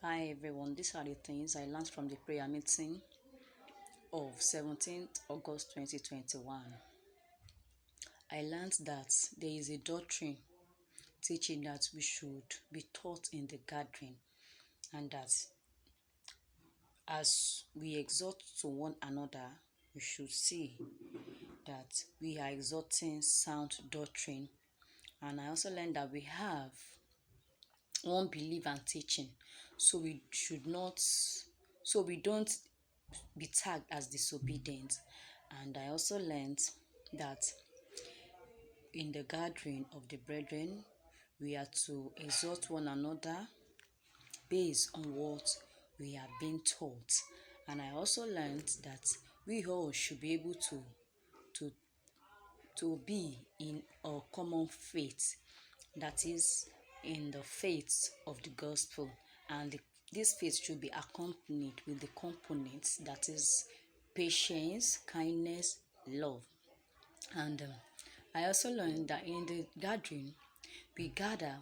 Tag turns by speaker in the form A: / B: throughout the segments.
A: Hi everyone, these are the things I learned from the prayer meeting of 17th August 2021. I learned that there is a doctrine teaching that we should be taught in the gathering, and that as we exhort to one another, we should see that we are exhorting sound doctrine. And I also learned that we have one belief and teaching, so we don't be tagged as disobedient. And I also learned that in the gathering of the brethren, we are to exhort one another based on what we are being taught. And I also learned that we all should be able to be in a common faith, that is in the faith of the gospel, and this faith should be accompanied with the components, that is patience, kindness, love. And I also learned that in the gathering, we gather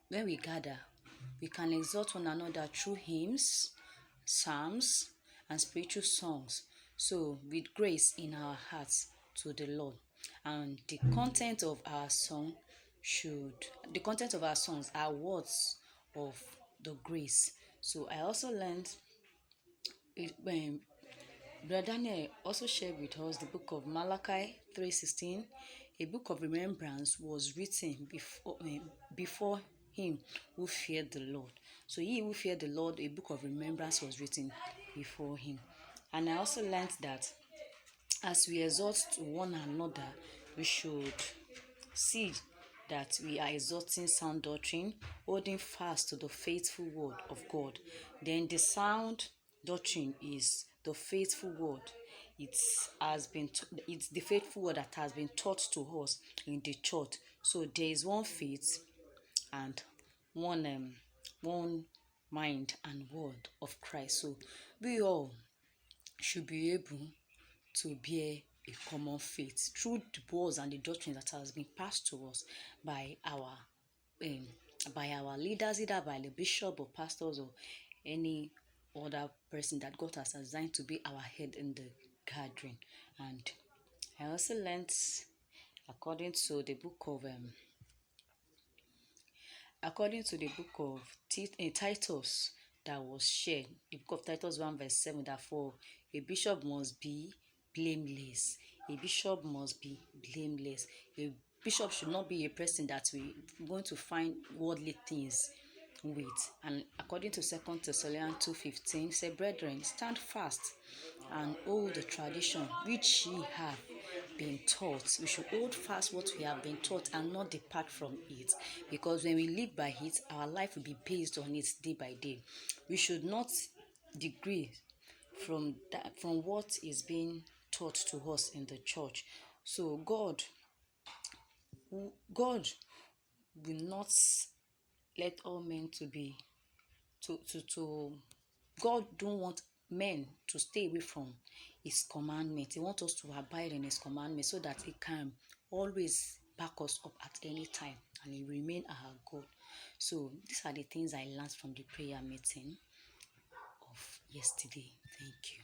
A: when we gather we can exhort one another through hymns, psalms, and spiritual songs, so with grace in our hearts to the Lord. And the content of our songs are words of the grace. So I also learned when Brother Daniel also shared with us the book of Malachi 3:16. A book of remembrance was written before him who feared the Lord. So he who feared the Lord, a book of remembrance was written before him. And I also learned that as we exhort to one another, we should see that we are exhorting sound doctrine, holding fast to the faithful word of God. Then the sound doctrine is the faithful word. It's the faithful word that has been taught to us in the church. So there is one faith and one mind and word of Christ. So we all should be able to bear a common faith through the words and the doctrine that has been passed to us by um, our leaders, either by the bishop or pastors or any other person that God has assigned to be our head in the gathering. And I also learned, according to the book of Titus that was shared, the book of Titus 1:7, that for a bishop must be blameless. A bishop must be blameless. A bishop should not be a person that we going to find worldly things with. And according to 2 Thessalonians 2:15, say, brethren, stand fast and hold the tradition which ye have been taught. We should hold fast what we have been taught and not depart from it, because when we live by it, our life will be based on it day by day. We should not degrade from what is being taught to us in the church. So God will not let all men to be to God don't want men to stay away from his commandment. He wants us to abide in his commandment so that he can always back us up at any time and he remain our God. So these are the things I learned from the prayer meeting of yesterday. Thank you.